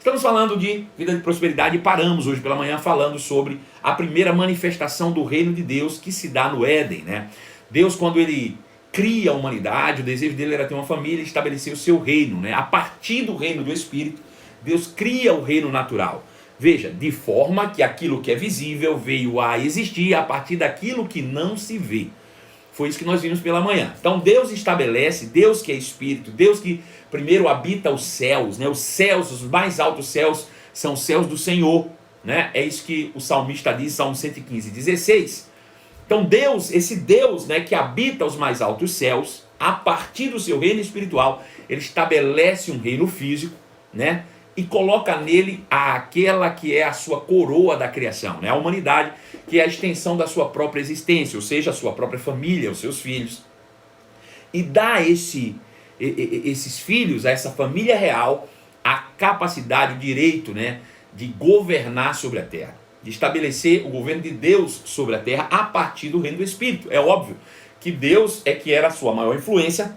Estamos falando de vida de prosperidade e paramos hoje pela manhã falando sobre a primeira manifestação do reino de Deus que se dá no Éden, né? Deus, quando ele cria a humanidade, o desejo dele era ter uma família e estabelecer o seu reino, né? A partir do reino do Espírito, Deus cria o reino natural. Veja, de forma que aquilo que é visível veio a existir a partir daquilo que não se vê. Foi isso que nós vimos pela manhã. Então Deus estabelece, Deus que é Espírito, Deus que primeiro habita os céus, né? Os céus, os mais altos céus, são os céus do Senhor, né? É isso que o salmista diz, Salmo 115, 16. Então Deus, esse Deus, né, que habita os mais altos céus, a partir do seu reino espiritual, ele estabelece um reino físico, né? E coloca nele aquela que é a sua coroa da criação, né? A humanidade, que é a extensão da sua própria existência, ou seja, a sua própria família, os seus filhos. E dá a esses filhos, a essa família real, a capacidade, o direito, né, de governar sobre a terra, de estabelecer o governo de Deus sobre a terra a partir do reino do Espírito. É óbvio que Deus é que era a sua maior influência,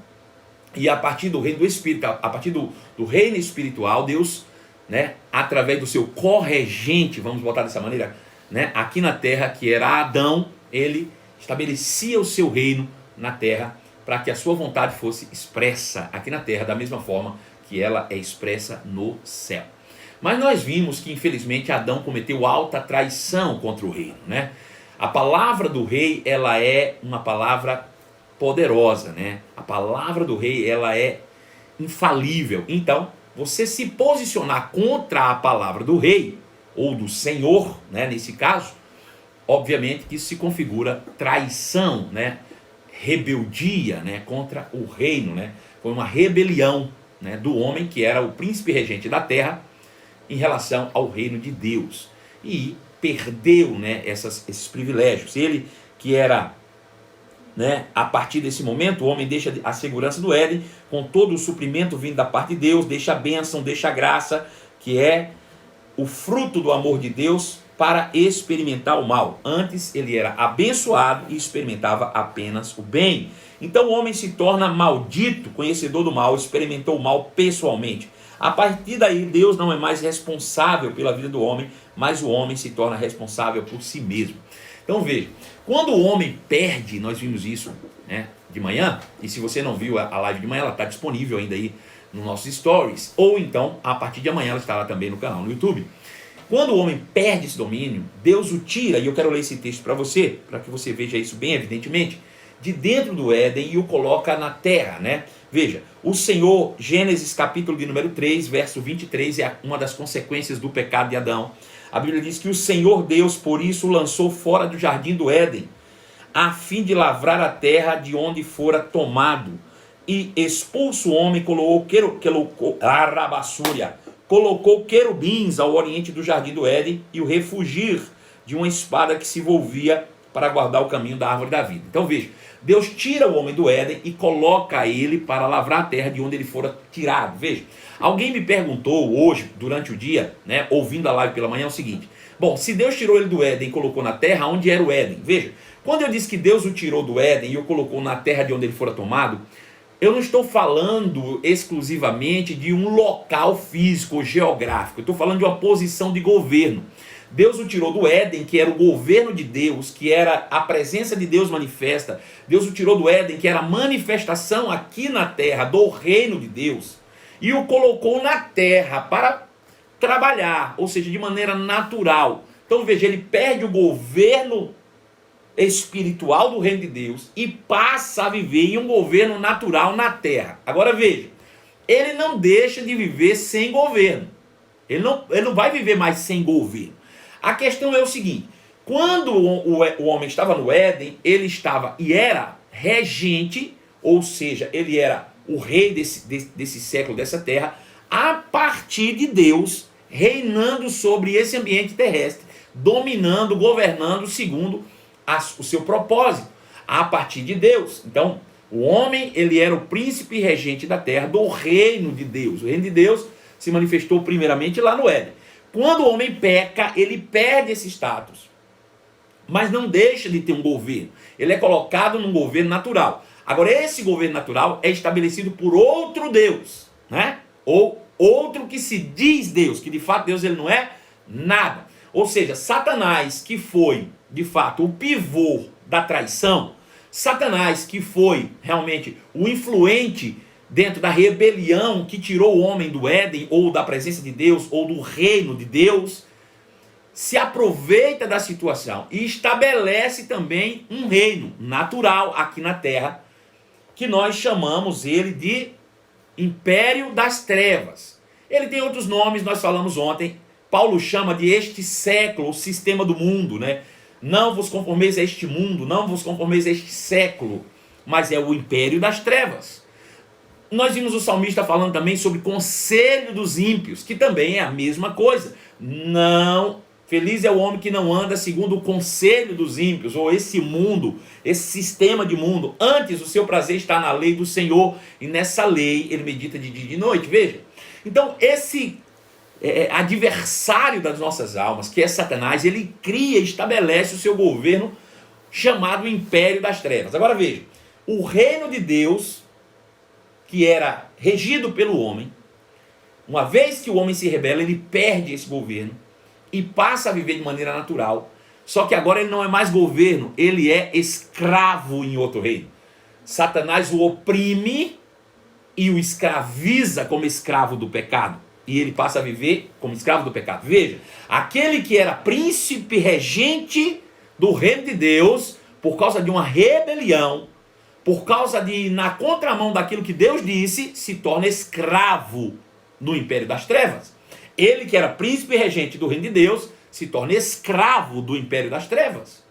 e a partir do reino do Espírito, a partir do reino espiritual, Deus, né, através do seu corregente, vamos botar dessa maneira, né, aqui na terra, que era Adão, ele estabelecia o seu reino na terra, para que a sua vontade fosse expressa aqui na terra, da mesma forma que ela é expressa no céu. Mas nós vimos que, infelizmente, Adão cometeu alta traição contra o reino, né? A palavra do rei, ela é uma palavra poderosa, né? A palavra do rei, ela é infalível. Então, você se posicionar contra a palavra do rei, ou do Senhor, né, nesse caso, obviamente que isso se configura traição, né? Rebeldia, né, contra o reino, né? Foi uma rebelião, né, do homem que era o príncipe regente da terra em relação ao reino de Deus, e perdeu, né, esses privilégios. Ele que era, né, a partir desse momento, o homem deixa a segurança do Éden, com todo o suprimento vindo da parte de Deus, deixa a bênção, deixa a graça, que é o fruto do amor de Deus, para experimentar o mal. Antes ele era abençoado e experimentava apenas o bem. Então o homem se torna maldito, conhecedor do mal, experimentou o mal pessoalmente. A partir daí, Deus não é mais responsável pela vida do homem, mas o homem se torna responsável por si mesmo. Então veja, quando o homem perde, nós vimos isso, né, de manhã, e se você não viu a live de manhã, ela está disponível ainda aí nos nossos stories, ou então a partir de amanhã ela estará também no canal no YouTube. Quando o homem perde esse domínio, Deus o tira, e eu quero ler esse texto para que você veja isso bem evidentemente, de dentro do Éden e o coloca na terra, né? Veja, o Senhor, Gênesis capítulo de número 3, verso 23, é uma das consequências do pecado de Adão. A Bíblia diz que o Senhor Deus, por isso, o lançou fora do jardim do Éden, a fim de lavrar a terra de onde fora tomado. E expulso o homem, colocou querubins ao oriente do jardim do Éden e o refugir de uma espada que se volvia para guardar o caminho da árvore da vida. Então veja, Deus tira o homem do Éden e coloca ele para lavrar a terra de onde ele fora tirado. Veja, alguém me perguntou hoje, durante o dia, né, ouvindo a live pela manhã, o seguinte: bom, se Deus tirou ele do Éden e colocou na terra, onde era o Éden? Veja, quando eu disse que Deus o tirou do Éden e o colocou na terra de onde ele fora tomado, eu não estou falando exclusivamente de um local físico ou geográfico, eu estou falando de uma posição de governo. Deus o tirou do Éden, que era o governo de Deus, que era a presença de Deus manifesta. Deus o tirou do Éden, que era a manifestação aqui na terra do reino de Deus, e o colocou na terra para trabalhar, ou seja, de maneira natural. Então veja, ele perde o governo espiritual do reino de Deus e passa a viver em um governo natural na terra. Agora veja, ele não deixa de viver sem governo. Ele não vai viver mais sem governo. A questão é o seguinte: quando o homem estava no Éden, ele estava e era regente, ou seja, ele era o rei desse século, dessa terra, a partir de Deus, reinando sobre esse ambiente terrestre, dominando, governando segundo o seu propósito, a partir de Deus. Então, o homem, ele era o príncipe regente da terra, do reino de Deus. O reino de Deus se manifestou primeiramente lá no Éden. Quando o homem peca, ele perde esse status, mas não deixa de ter um governo. Ele é colocado num governo natural. Agora, esse governo natural é estabelecido por outro Deus, né? Ou outro que se diz Deus, que de fato Deus ele não é nada. Ou seja, Satanás, que foi de fato o pivô da traição, Satanás, que foi realmente o influente dentro da rebelião que tirou o homem do Éden, ou da presença de Deus, ou do reino de Deus, se aproveita da situação e estabelece também um reino natural aqui na terra, que nós chamamos ele de Império das Trevas. Ele tem outros nomes, nós falamos ontem. Paulo chama de este século, o sistema do mundo, né? Não vos conformeis a este mundo, não vos conformeis a este século, mas é o império das trevas. Nós vimos o salmista falando também sobre conselho dos ímpios, que também é a mesma coisa. Não, feliz é o homem que não anda segundo o conselho dos ímpios, ou esse mundo, esse sistema de mundo. Antes o seu prazer está na lei do Senhor, e nessa lei ele medita de dia e de noite. Veja, então esse adversário das nossas almas, que é Satanás, ele cria e estabelece o seu governo chamado Império das Trevas. Agora veja, o reino de Deus, que era regido pelo homem, uma vez que o homem se rebela, ele perde esse governo e passa a viver de maneira natural. Só que agora ele não é mais governo, ele é escravo em outro reino. Satanás o oprime e o escraviza como escravo do pecado. E ele passa a viver como escravo do pecado. Veja, aquele que era príncipe regente do reino de Deus, por causa de uma rebelião, por causa de, na contramão daquilo que Deus disse, se torna escravo no império das trevas. Ele que era príncipe regente do reino de Deus, se torna escravo do império das trevas.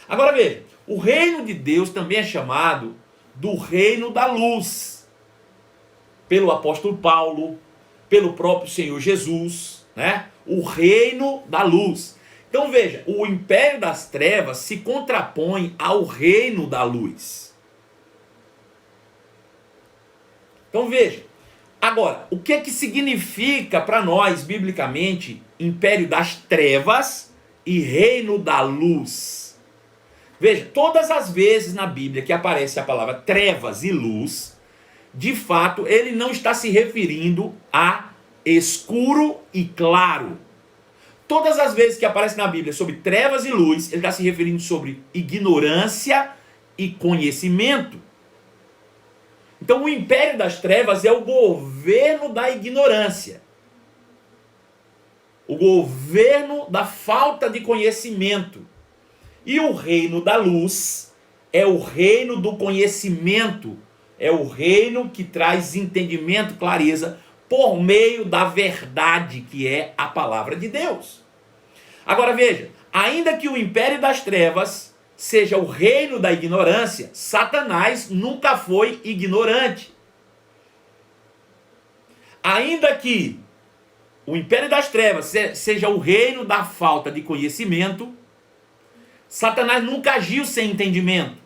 Agora veja, o reino de Deus também é chamado do reino da luz. Pelo apóstolo Paulo, pelo próprio Senhor Jesus, né? O reino da luz. Então veja, o império das trevas se contrapõe ao reino da luz. Então veja, agora, o que significa para nós, biblicamente, império das trevas e reino da luz? Veja, todas as vezes na Bíblia que aparece a palavra trevas e luz, de fato, ele não está se referindo a escuro e claro. Todas as vezes que aparece na Bíblia sobre trevas e luz, ele está se referindo sobre ignorância e conhecimento. Então, o império das trevas é o governo da ignorância. O governo da falta de conhecimento. E o reino da luz é o reino do conhecimento. É o reino que traz entendimento, clareza, por meio da verdade, que é a palavra de Deus. Agora veja, ainda que o império das trevas seja o reino da ignorância, Satanás nunca foi ignorante. Ainda que o império das trevas seja o reino da falta de conhecimento, Satanás nunca agiu sem entendimento.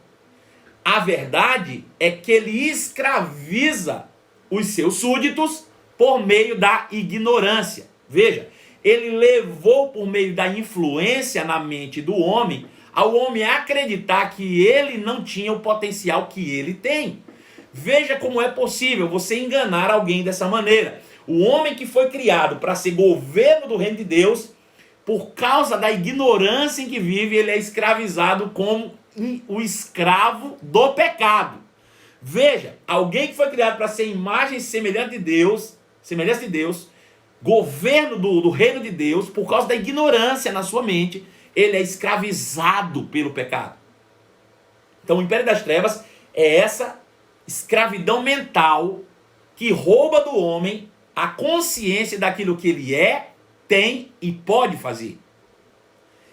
A verdade é que ele escraviza os seus súditos por meio da ignorância. Veja, ele levou por meio da influência na mente do homem, ao homem acreditar que ele não tinha o potencial que ele tem. Veja como é possível você enganar alguém dessa maneira. O homem que foi criado para ser governo do reino de Deus, por causa da ignorância em que vive, ele é escravizado como o escravo do pecado. Veja, alguém que foi criado para ser imagem e semelhança de Deus, governo do reino de Deus, por causa da ignorância na sua mente, ele é escravizado pelo pecado. Então o império das trevas é essa escravidão mental que rouba do homem a consciência daquilo que ele é, tem e pode fazer.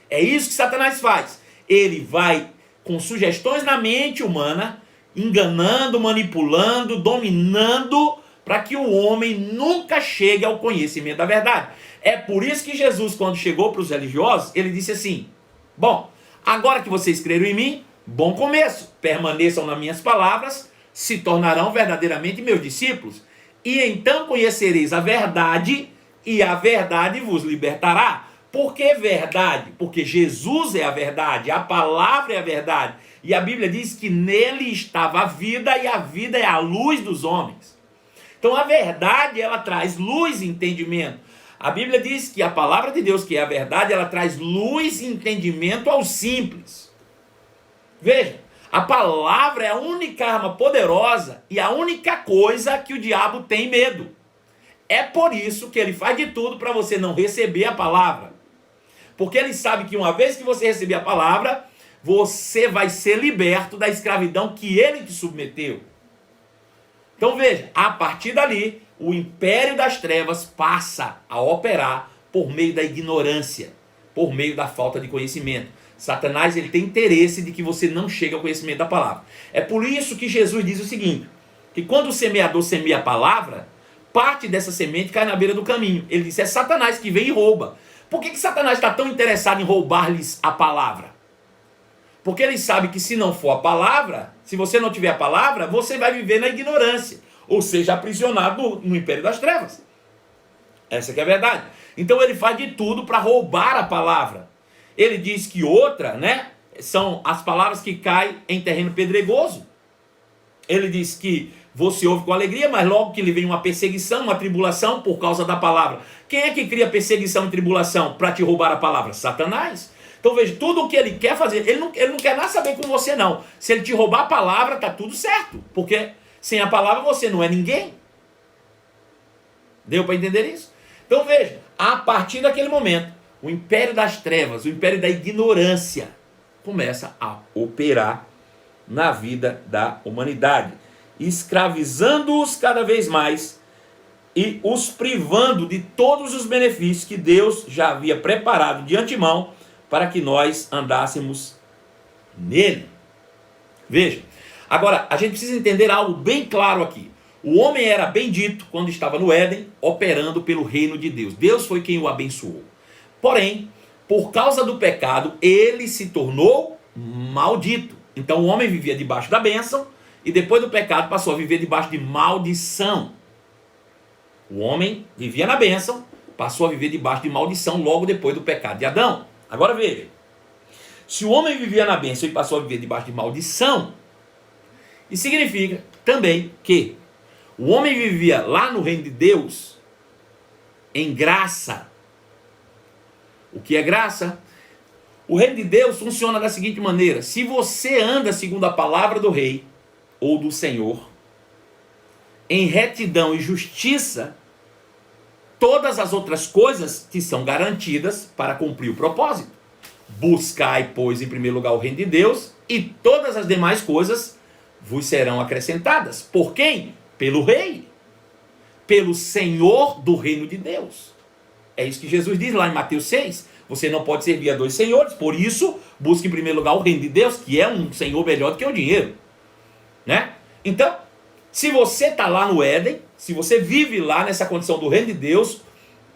É isso que Satanás faz. Ele vai com sugestões na mente humana, enganando, manipulando, dominando, para que o homem nunca chegue ao conhecimento da verdade. É por isso que Jesus, quando chegou para os religiosos, ele disse assim: bom, agora que vocês creram em mim, bom começo, permaneçam nas minhas palavras, se tornarão verdadeiramente meus discípulos, e então conhecereis a verdade, e a verdade vos libertará. Por que verdade? Porque Jesus é a verdade, a palavra é a verdade, e a Bíblia diz que nele estava a vida, e a vida é a luz dos homens. Então a verdade, ela traz luz e entendimento. A Bíblia diz que a palavra de Deus, que é a verdade, ela traz luz e entendimento aos simples. Veja, a palavra é a única arma poderosa e a única coisa que o diabo tem medo. É por isso que ele faz de tudo para você não receber a palavra. Porque ele sabe que uma vez que você receber a palavra, você vai ser liberto da escravidão que ele te submeteu. Então veja, a partir dali, o império das trevas passa a operar por meio da ignorância, por meio da falta de conhecimento. Satanás, ele tem interesse de que você não chegue ao conhecimento da palavra. É por isso que Jesus diz o seguinte, que quando o semeador semeia a palavra, parte dessa semente cai na beira do caminho. Ele diz, é Satanás que vem e rouba. Por que Satanás está tão interessado em roubar-lhes a palavra? Porque ele sabe que se não for a palavra, se você não tiver a palavra, você vai viver na ignorância, ou seja, aprisionado no império das trevas. Essa que é a verdade. Então ele faz de tudo para roubar a palavra. Ele diz que outra, né, são as palavras que caem em terreno pedregoso. Ele diz que você ouve com alegria, mas logo que lhe vem uma perseguição, uma tribulação por causa da palavra. Quem é que cria perseguição e tribulação para te roubar a palavra? Satanás. Então veja, tudo o que ele quer fazer, ele não quer nada saber com você não. Se ele te roubar a palavra, está tudo certo. Porque sem a palavra você não é ninguém. Deu para entender isso? Então veja, a partir daquele momento, o império das trevas, o império da ignorância, começa a operar na vida da humanidade, escravizando-os cada vez mais e os privando de todos os benefícios que Deus já havia preparado de antemão para que nós andássemos nele. Veja, agora a gente precisa entender algo bem claro aqui. O homem era bendito quando estava no Éden, operando pelo reino de Deus. Deus foi quem o abençoou. Porém, por causa do pecado, ele se tornou maldito. Então o homem vivia debaixo da bênção e depois do pecado passou a viver debaixo de maldição. O homem vivia na bênção, passou a viver debaixo de maldição logo depois do pecado de Adão. Agora veja, se o homem vivia na bênção e passou a viver debaixo de maldição, isso significa também que o homem vivia lá no reino de Deus em graça. O que é graça? O reino de Deus funciona da seguinte maneira: se você anda segundo a palavra do rei ou do Senhor, em retidão e justiça, todas as outras coisas te são garantidas para cumprir o propósito. Buscai, pois, em primeiro lugar o reino de Deus, e todas as demais coisas vos serão acrescentadas. Por quem? Pelo rei, pelo Senhor do reino de Deus. É isso que Jesus diz lá em Mateus 6. Você não pode servir a dois senhores, por isso, busque em primeiro lugar o reino de Deus, que é um senhor melhor do que o dinheiro. Né? Então, se você está lá no Éden, se você vive lá nessa condição do reino de Deus,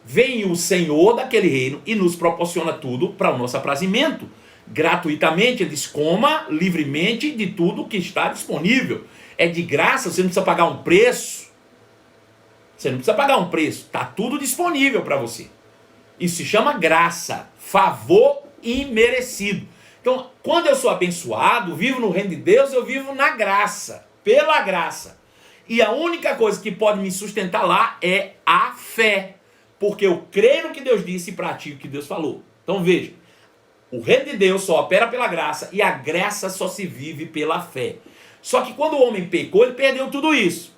vem o Senhor daquele reino e nos proporciona tudo para o nosso aprazimento. Gratuitamente, ele diz, coma livremente de tudo que está disponível. É de graça, você não precisa pagar um preço. Você não precisa pagar um preço, está tudo disponível para você. Isso se chama graça, favor imerecido. Então, quando eu sou abençoado, vivo no reino de Deus, eu vivo na graça, pela graça. E a única coisa que pode me sustentar lá é a fé. Porque eu creio no que Deus disse e pratico o que Deus falou. Então veja, o reino de Deus só opera pela graça e a graça só se vive pela fé. Só que quando o homem pecou, ele perdeu tudo isso.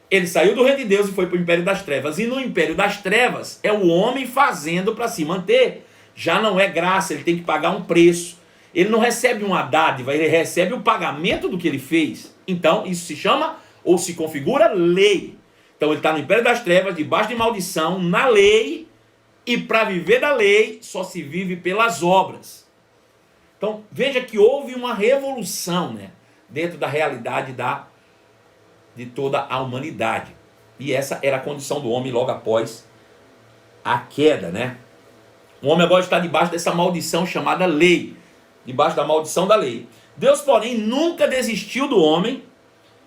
Ele saiu do reino de Deus e foi para o império das trevas. E no império das trevas é o homem fazendo para se manter. Já não é graça, ele tem que pagar um preço. Ele não recebe uma dádiva, ele recebe o pagamento do que ele fez. Então isso se chama ou se configura lei. Então ele está no império das trevas, debaixo de maldição, na lei. E para viver da lei só se vive pelas obras. Então veja que houve uma revolução, né, dentro da realidade de toda a humanidade. E essa era a condição do homem logo após a queda, né? O homem agora está debaixo dessa maldição chamada lei. Debaixo da maldição da lei. Deus, porém, nunca desistiu do homem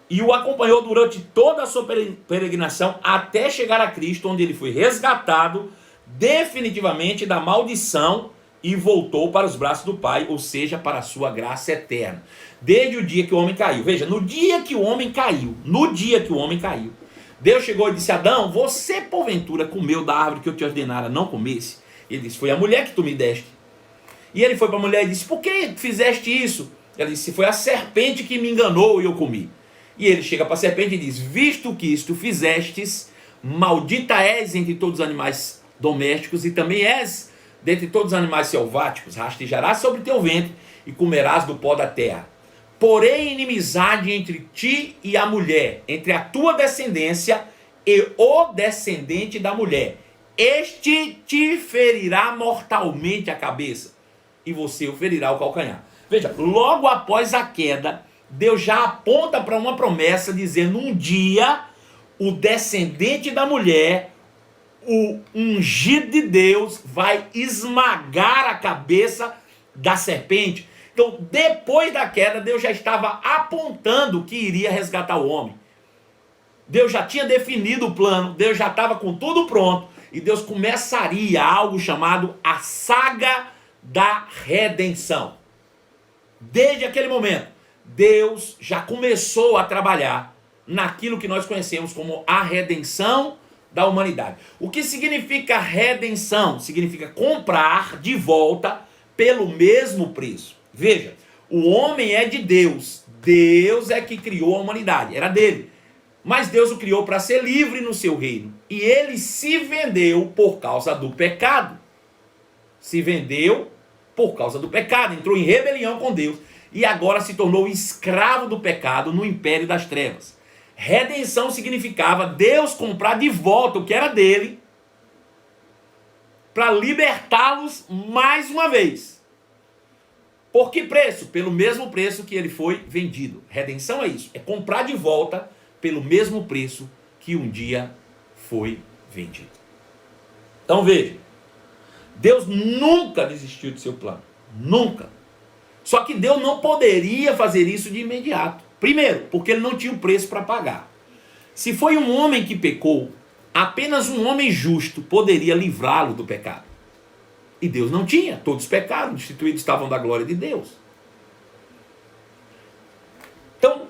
e o acompanhou durante toda a sua peregrinação até chegar a Cristo, onde ele foi resgatado definitivamente da maldição e voltou para os braços do Pai, ou seja, para a sua graça eterna. Desde o dia que o homem caiu. Veja, no dia que o homem caiu, Deus chegou e disse: Adão, você porventura comeu da árvore que eu te ordenara não comesse? Ele disse: foi a mulher que tu me deste. E ele foi para a mulher e disse: por que fizeste isso? Ela disse: foi a serpente que me enganou e eu comi. E ele chega para a serpente e diz: visto que isto fizestes, maldita és entre todos os animais domésticos e também és dentre todos os animais selváticos, rastejarás sobre teu ventre e comerás do pó da terra. Porém, inimizade entre ti e a mulher, entre a tua descendência e o descendente da mulher. Este te ferirá mortalmente a cabeça, e você o ferirá o calcanhar. Veja, logo após a queda, Deus já aponta para uma promessa, dizendo: um dia, o descendente da mulher, o ungido de Deus, vai esmagar a cabeça da serpente. Então, depois da queda, Deus já estava apontando que iria resgatar o homem. Deus já tinha definido o plano, Deus já estava com tudo pronto, e Deus começaria algo chamado a saga da redenção. Desde aquele momento, Deus já começou a trabalhar naquilo que nós conhecemos como a redenção da humanidade. O que significa redenção? Significa comprar de volta pelo mesmo preço. Veja, o homem é de Deus. Deus é que criou a humanidade, era dele. Mas Deus o criou para ser livre no seu reino. E ele se vendeu por causa do pecado. Se vendeu por causa do pecado, entrou em rebelião com Deus e agora se tornou escravo do pecado no império das trevas. Redenção significava Deus comprar de volta o que era dele para libertá-los mais uma vez. Por que preço? Pelo mesmo preço que ele foi vendido. Redenção é isso, é comprar de volta pelo mesmo preço que um dia foi vendido. Então veja, Deus nunca desistiu do seu plano, nunca. Só que Deus não poderia fazer isso de imediato. Primeiro, porque ele não tinha o preço para pagar. Se foi um homem que pecou, apenas um homem justo poderia livrá-lo do pecado. E Deus não tinha, todos pecaram, destituídos estavam da glória de Deus. Então,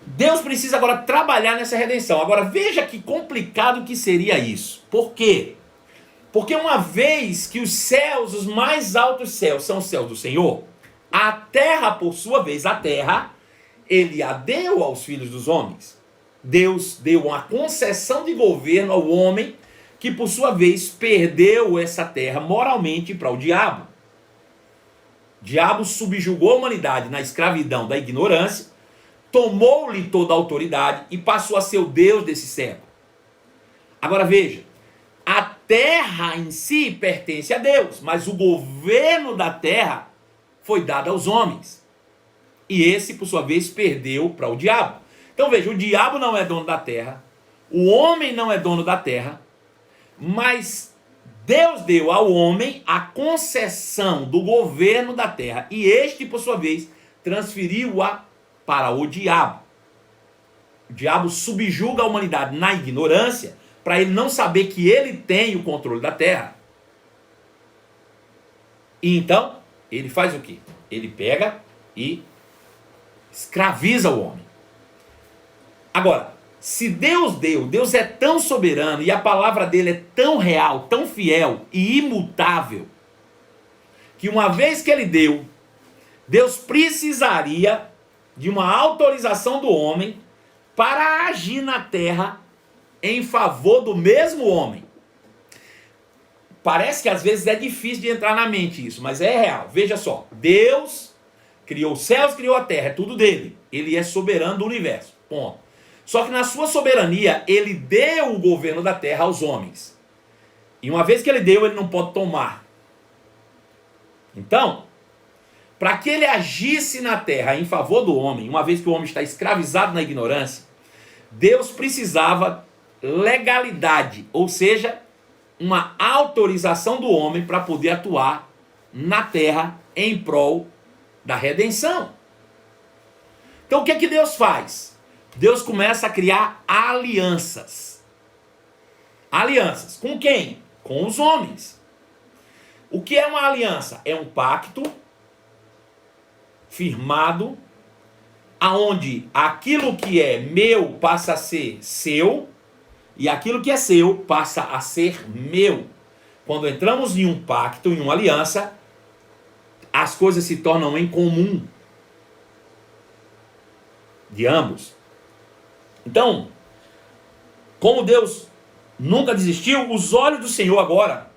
Deus precisa agora trabalhar nessa redenção. Agora, veja que complicado que seria isso. Por quê? Porque uma vez que os céus, os mais altos céus, são os céus do Senhor, a terra, por sua vez, a terra, ele a deu aos filhos dos homens. Deus deu uma concessão de governo ao homem, que por sua vez perdeu essa terra moralmente para o diabo. O diabo subjugou a humanidade na escravidão da ignorância, tomou-lhe toda a autoridade e passou a ser o Deus desse século. Agora veja, a terra em si pertence a Deus, mas o governo da terra foi dado aos homens. E esse, por sua vez, perdeu para o diabo. Então veja, o diabo não é dono da terra, o homem não é dono da terra, mas Deus deu ao homem a concessão do governo da terra, e este, por sua vez, transferiu-a para o diabo. O diabo subjuga a humanidade na ignorância, para ele não saber que ele tem o controle da terra. E então, ele faz o quê? Ele pega e escraviza o homem. Agora, se Deus deu, Deus é tão soberano e a palavra dele é tão real, tão fiel e imutável, que uma vez que ele deu, Deus precisaria de uma autorização do homem para agir na terra em favor do mesmo homem. Parece que às vezes é difícil de entrar na mente isso, mas é real. Veja só, Deus criou os céus, criou a terra, é tudo dele. Ele é soberano do universo, ponto. Só que na sua soberania, ele deu o governo da terra aos homens. E uma vez que ele deu, ele não pode tomar. Então, para que ele agisse na terra em favor do homem, uma vez que o homem está escravizado na ignorância, Deus precisava legalidade, ou seja, uma autorização do homem para poder atuar na terra em prol da redenção. Então o que é que Deus faz? Deus começa a criar alianças. Alianças. Com quem? Com os homens. O que é uma aliança? É um pacto firmado, aonde aquilo que é meu passa a ser seu, e aquilo que é seu passa a ser meu. Quando entramos em um pacto, em uma aliança, as coisas se tornam em comum de ambos. Então, como Deus nunca desistiu, os olhos do Senhor agora,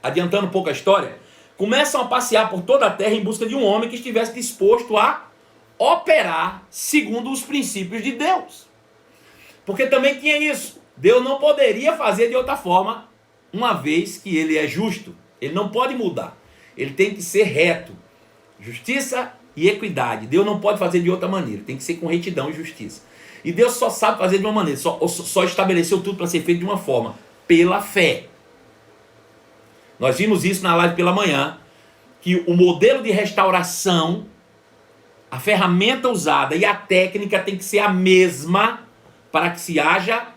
adiantando um pouco a história, começam a passear por toda a terra em busca de um homem que estivesse disposto a operar segundo os princípios de Deus. Porque também tinha isso. Deus não poderia fazer de outra forma, uma vez que ele é justo. Ele não pode mudar. Ele tem que ser reto. Justiça e equidade. Deus não pode fazer de outra maneira. Tem que ser com retidão e justiça. E Deus só sabe fazer de uma maneira. Só estabeleceu tudo para ser feito de uma forma. Pela fé. Nós vimos isso na live pela manhã. Que o modelo de restauração, a ferramenta usada e a técnica tem que ser a mesma para que se haja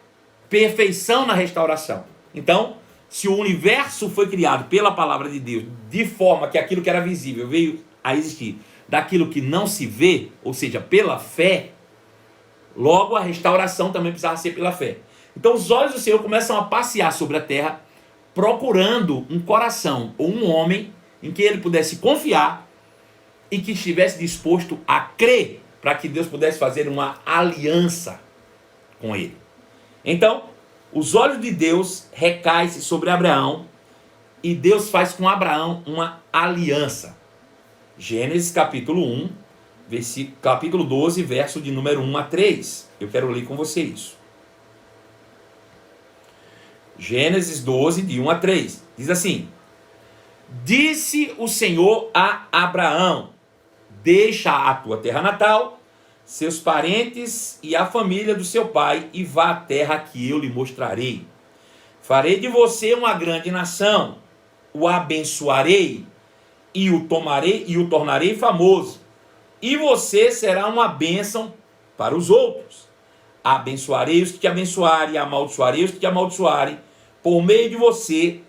perfeição na restauração. Então, se o universo foi criado pela palavra de Deus, de forma que aquilo que era visível veio a existir daquilo que não se vê, ou seja, pela fé, logo a restauração também precisava ser pela fé. Então os olhos do Senhor começam a passear sobre a terra, procurando um coração ou um homem em que ele pudesse confiar e que estivesse disposto a crer para que Deus pudesse fazer uma aliança com ele. Então, os olhos de Deus recaem sobre Abraão e Deus faz com Abraão uma aliança. Gênesis capítulo 1, capítulo 12, verso de número 1 a 3. Eu quero ler com você isso. Gênesis 12, de 1 a 3. Diz assim: Disse o Senhor a Abraão: Deixa a tua terra natal, seus parentes e a família do seu pai, e vá à terra que eu lhe mostrarei. Farei de você uma grande nação, o abençoarei e o tornarei famoso, e você será uma bênção para os outros. Abençoarei os que te abençoarem, e amaldiçoarei os que te amaldiçoarem. Por meio de você,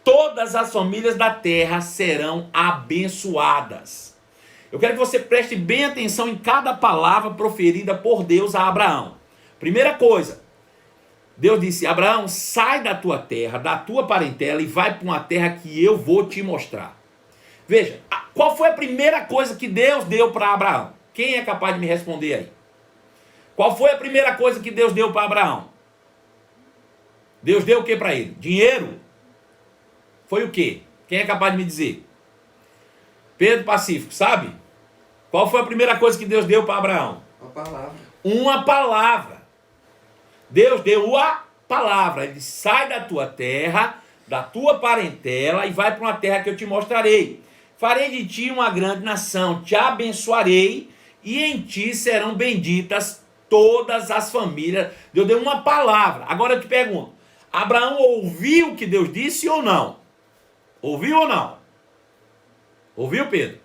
todas as famílias da terra serão abençoadas. Eu quero que você preste bem atenção em cada palavra proferida por Deus a Abraão. Primeira coisa, Deus disse: Abraão, sai da tua terra, da tua parentela e vai para uma terra que eu vou te mostrar. Veja, qual foi a primeira coisa que Deus deu para Abraão? Quem é capaz de me responder aí? Qual foi a primeira coisa que Deus deu para Abraão? Deus deu o que para ele? Dinheiro? Foi o quê? Quem é capaz de me dizer? Pedro Pacífico, sabe? Qual foi a primeira coisa que Deus deu para Abraão? Uma palavra. Uma palavra. Deus deu a palavra. Ele disse: sai da tua terra, da tua parentela e vai para uma terra que eu te mostrarei. Farei de ti uma grande nação, te abençoarei e em ti serão benditas todas as famílias. Deus deu uma palavra. Agora eu te pergunto, Abraão ouviu o que Deus disse ou não? Ouviu ou não? Ouviu, Pedro?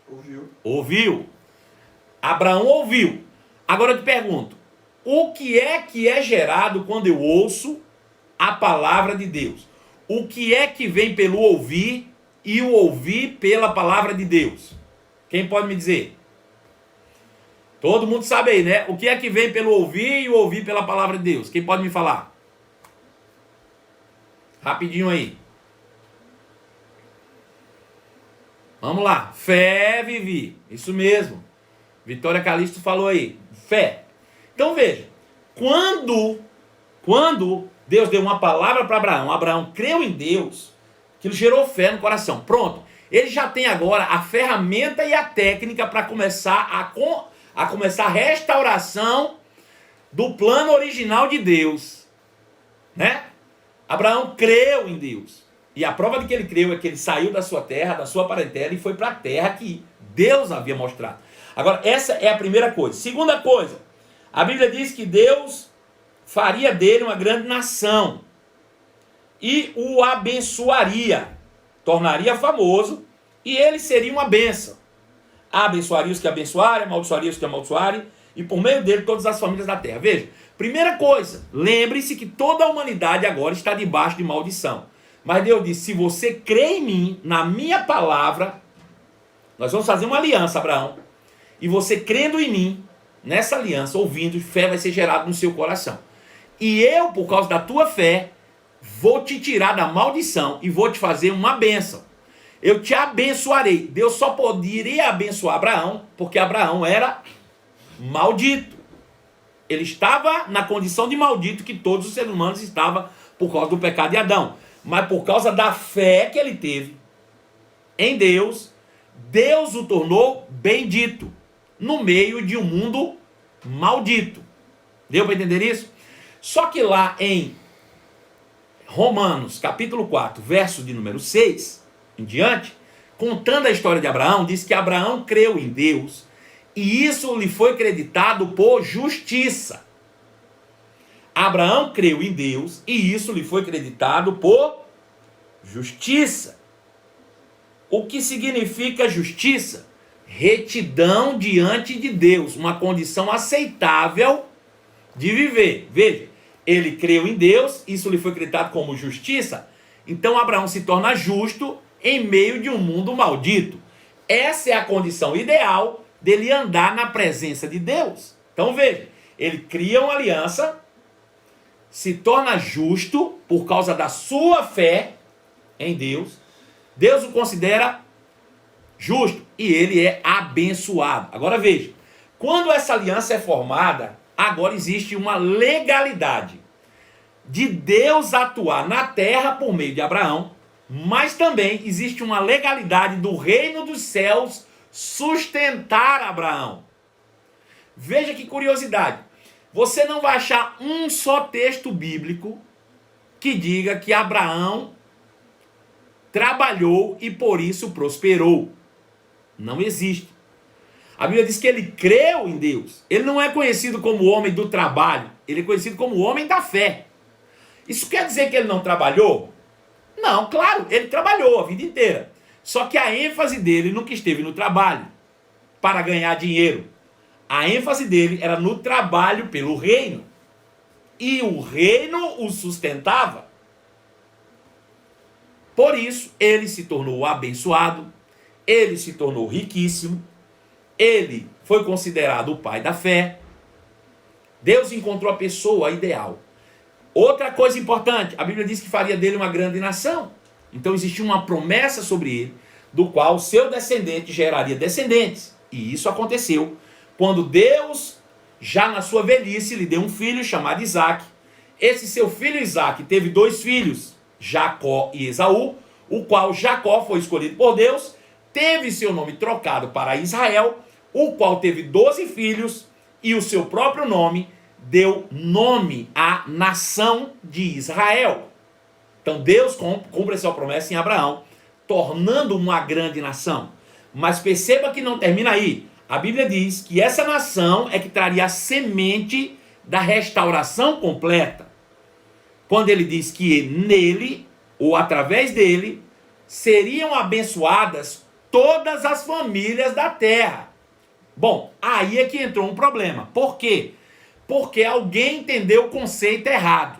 Ouviu. Ouviu. Abraão ouviu. Agora eu te pergunto, o que é gerado quando eu ouço a palavra de Deus? O que é que vem pelo ouvir e o ouvir pela palavra de Deus? Quem pode me dizer? Todo mundo sabe aí, né? O que é que vem pelo ouvir e o ouvir pela palavra de Deus? Quem pode me falar? Rapidinho aí. Vamos lá. Fé, Vivi. Isso mesmo. Vitória Calixto falou aí. Fé. Então veja. Quando Deus deu uma palavra para Abraão, Abraão creu em Deus, aquilo gerou fé no coração. Pronto. Ele já tem agora a ferramenta e a técnica para começar a restauração do plano original de Deus. Né? Abraão creu em Deus. E a prova de que ele creu é que ele saiu da sua terra, da sua parentela, e foi para a terra que Deus havia mostrado. Agora, essa é a primeira coisa. Segunda coisa, a Bíblia diz que Deus faria dele uma grande nação e o abençoaria, tornaria famoso, e ele seria uma bênção. Abençoaria os que abençoarem, amaldiçoaria os que amaldiçoarem, e por meio dele todas as famílias da terra. Veja, primeira coisa, lembre-se que toda a humanidade agora está debaixo de maldição. Mas Deus disse: se você crê em mim, na minha palavra, nós vamos fazer uma aliança, Abraão, e você crendo em mim, nessa aliança, ouvindo, fé vai ser gerada no seu coração. E eu, por causa da tua fé, vou te tirar da maldição e vou te fazer uma bênção. Eu te abençoarei. Deus só poderia abençoar Abraão porque Abraão era maldito. Ele estava na condição de maldito que todos os seres humanos estavam por causa do pecado de Adão. Mas por causa da fé que ele teve em Deus, Deus o tornou bendito no meio de um mundo maldito. Deu para entender isso? Só que lá em Romanos, capítulo 4, verso de número 6 em diante, contando a história de Abraão, diz que Abraão creu em Deus e isso lhe foi creditado por justiça. Abraão creu em Deus e isso lhe foi creditado por justiça. O que significa justiça? Retidão diante de Deus, uma condição aceitável de viver. Veja, ele creu em Deus, isso lhe foi creditado como justiça, então Abraão se torna justo em meio de um mundo maldito. Essa é a condição ideal dele andar na presença de Deus. Então veja, ele cria uma aliança, se torna justo por causa da sua fé em Deus, Deus o considera justo e ele é abençoado. Agora veja, quando essa aliança é formada, agora existe uma legalidade de Deus atuar na terra por meio de Abraão, mas também existe uma legalidade do reino dos céus sustentar Abraão. Veja que curiosidade. Você não vai achar um só texto bíblico que diga que Abraão trabalhou e por isso prosperou. Não existe. A Bíblia diz que ele creu em Deus. Ele não é conhecido como o homem do trabalho. Ele é conhecido como o homem da fé. Isso quer dizer que ele não trabalhou? Não, claro, ele trabalhou a vida inteira. Só que a ênfase dele nunca esteve no trabalho para ganhar dinheiro. A ênfase dele era no trabalho pelo reino. E o reino o sustentava. Por isso, ele se tornou abençoado, ele se tornou riquíssimo, ele foi considerado o pai da fé. Deus encontrou a pessoa ideal. Outra coisa importante, a Bíblia diz que faria dele uma grande nação. Então existia uma promessa sobre ele, do qual o seu descendente geraria descendentes. E isso aconteceu quando Deus, já na sua velhice, lhe deu um filho chamado Isaac. Esse seu filho Isaac teve 2 filhos, Jacó e Esaú, o qual Jacó foi escolhido por Deus, teve seu nome trocado para Israel, o qual teve 12 filhos, e o seu próprio nome deu nome à nação de Israel. Então Deus cumpre a sua promessa em Abraão, tornando uma grande nação. Mas perceba que não termina aí. A Bíblia diz que essa nação é que traria a semente da restauração completa. Quando ele diz que nele, ou através dele, seriam abençoadas todas as famílias da terra. Bom, aí é que entrou um problema. Por quê? Porque alguém entendeu o conceito errado.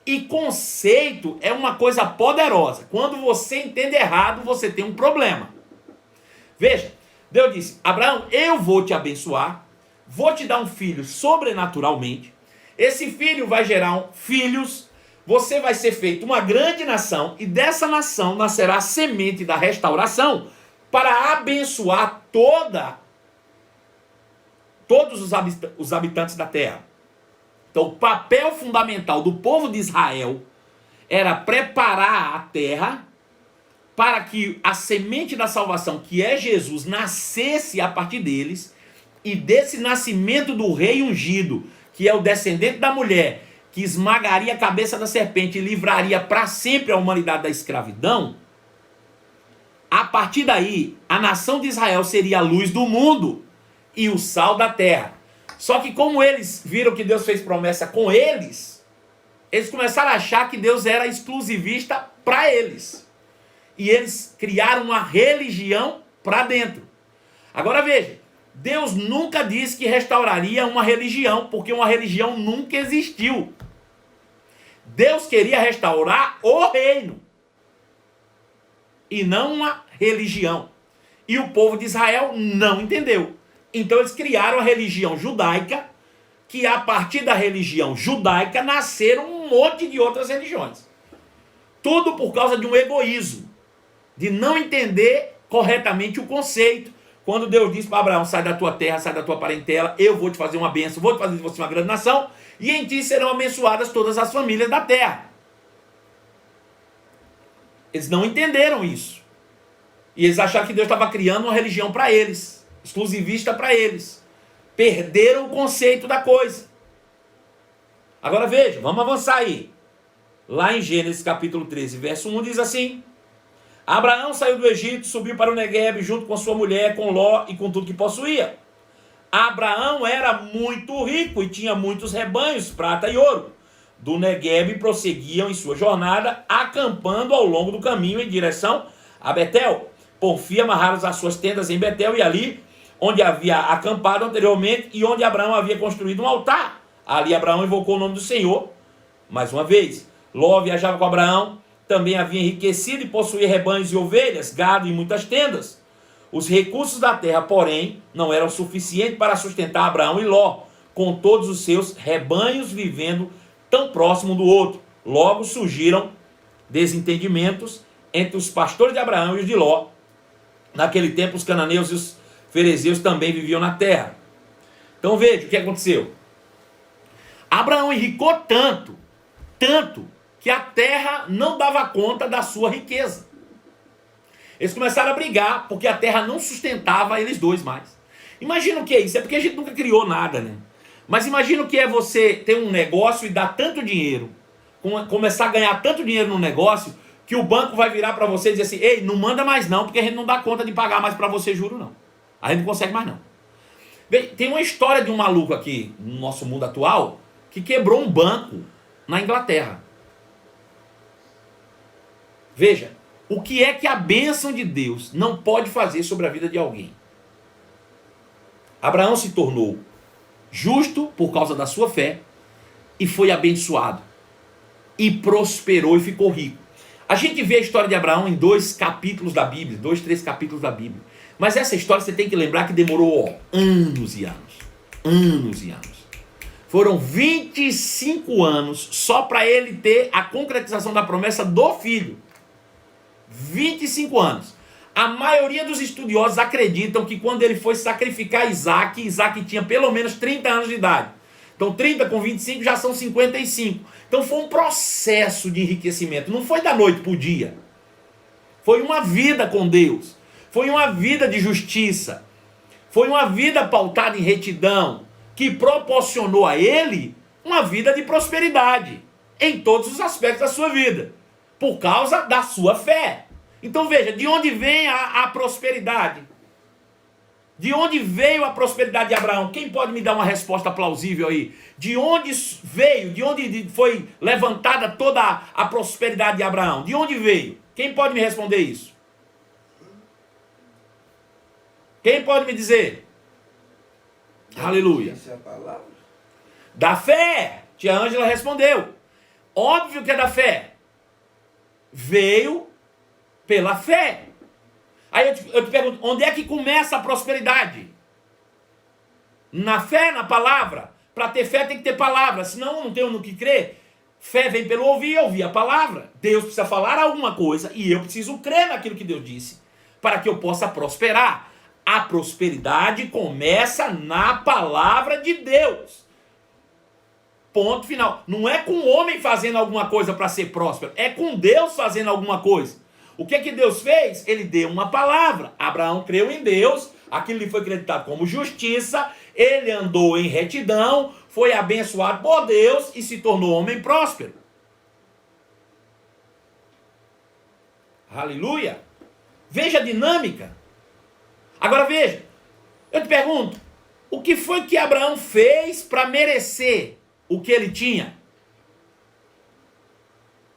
E conceito é uma coisa poderosa. Quando você entende errado, você tem um problema. Veja, Deus disse: Abraão, eu vou te abençoar, vou te dar um filho sobrenaturalmente. Esse filho vai gerar filhos, você vai ser feito uma grande nação, e dessa nação nascerá a semente da restauração para abençoar todos os habitantes da terra. Então, o papel fundamental do povo de Israel era preparar a terra para que a semente da salvação, que é Jesus, nascesse a partir deles, e desse nascimento do rei ungido, que é o descendente da mulher, que esmagaria a cabeça da serpente e livraria para sempre a humanidade da escravidão, a partir daí, a nação de Israel seria a luz do mundo e o sal da terra. Só que como eles viram que Deus fez promessa com eles começaram a achar que Deus era exclusivista para eles. E eles criaram uma religião para dentro. Agora veja, Deus nunca disse que restauraria uma religião, porque uma religião nunca existiu. Deus queria restaurar o reino, e não uma religião. E o povo de Israel não entendeu. Então eles criaram a religião judaica, que a partir da religião judaica nasceram um monte de outras religiões. Tudo por causa de um egoísmo, de não entender corretamente o conceito. Quando Deus disse para Abraão, sai da tua terra, sai da tua parentela, eu vou te fazer uma bênção, vou te fazer de você uma grande nação, e em ti serão abençoadas todas as famílias da terra. Eles não entenderam isso. E eles acharam que Deus estava criando uma religião para eles, exclusivista para eles. Perderam o conceito da coisa. Agora veja, vamos avançar aí. Lá em Gênesis capítulo 13, verso 1 diz assim: Abraão saiu do Egito, subiu para o Neguebe junto com sua mulher, com Ló e com tudo que possuía. Abraão era muito rico e tinha muitos rebanhos, prata e ouro. Do Neguebe prosseguiam em sua jornada, acampando ao longo do caminho em direção a Betel. Por fim, amarraram as suas tendas em Betel e ali, onde havia acampado anteriormente e onde Abraão havia construído um altar. Ali Abraão invocou o nome do Senhor. Mais uma vez, Ló viajava com Abraão, também havia enriquecido e possuía rebanhos e ovelhas, gado e muitas tendas. Os recursos da terra, porém, não eram suficientes para sustentar Abraão e Ló, com todos os seus rebanhos vivendo tão próximo um do outro. Logo surgiram desentendimentos entre os pastores de Abraão e os de Ló. Naquele tempo, os cananeus e os ferezeus também viviam na terra. Então veja o que aconteceu. Abraão enricou tanto, que a terra não dava conta da sua riqueza. Eles começaram a brigar, porque a terra não sustentava eles dois mais. Imagina o que é isso, é porque a gente nunca criou nada, né? Mas imagina o que é você ter um negócio e dar tanto dinheiro, começar a ganhar tanto dinheiro no negócio, que o banco vai virar para você e dizer assim, ei, não manda mais não, porque a gente não dá conta de pagar mais para você juro não. A gente não consegue mais não. Bem, tem uma história de um maluco aqui, no nosso mundo atual, que quebrou um banco na Inglaterra. Veja, o que é que a bênção de Deus não pode fazer sobre a vida de alguém? Abraão se tornou justo por causa da sua fé e foi abençoado e prosperou e ficou rico. A gente vê a história de Abraão em 2 capítulos da Bíblia, 2, 3 capítulos da Bíblia. Mas essa história você tem que lembrar que demorou anos e anos. Anos e anos. Foram 25 anos só para ele ter a concretização da promessa do filho. 25 anos. A maioria dos estudiosos acreditam que quando ele foi sacrificar Isaac, Isaac tinha pelo menos 30 anos de idade. Então 30 com 25 já são 55. Então foi um processo de enriquecimento. Não foi da noite para o dia. Foi uma vida com Deus. Foi uma vida de justiça. Foi uma vida pautada em retidão, que proporcionou a ele uma vida de prosperidade em todos os aspectos da sua vida, por causa da sua fé. Então veja, de onde vem a prosperidade? De onde veio a prosperidade de Abraão? Quem pode me dar uma resposta plausível aí? De onde veio, de onde foi levantada toda a prosperidade de Abraão? De onde veio? Quem pode me responder isso? Quem pode me dizer? Aleluia. Da fé. Tia Ângela respondeu. Óbvio que é da fé. Veio pela fé. Aí eu te pergunto, onde é que começa a prosperidade? Na fé, na palavra. Para ter fé tem que ter palavra, senão não tenho no que crer. Fé vem pelo ouvir, ouvir a palavra. Deus precisa falar alguma coisa e eu preciso crer naquilo que Deus disse, para que eu possa prosperar. A prosperidade começa na palavra de Deus. Ponto final. Não é com o homem fazendo alguma coisa para ser próspero, é com Deus fazendo alguma coisa. O que é que Deus fez? Ele deu uma palavra. Abraão creu em Deus, aquilo lhe foi acreditado como justiça, ele andou em retidão, foi abençoado por Deus e se tornou homem próspero. Aleluia! Veja a dinâmica. Agora veja, eu te pergunto, o que foi que Abraão fez para merecer o que ele tinha?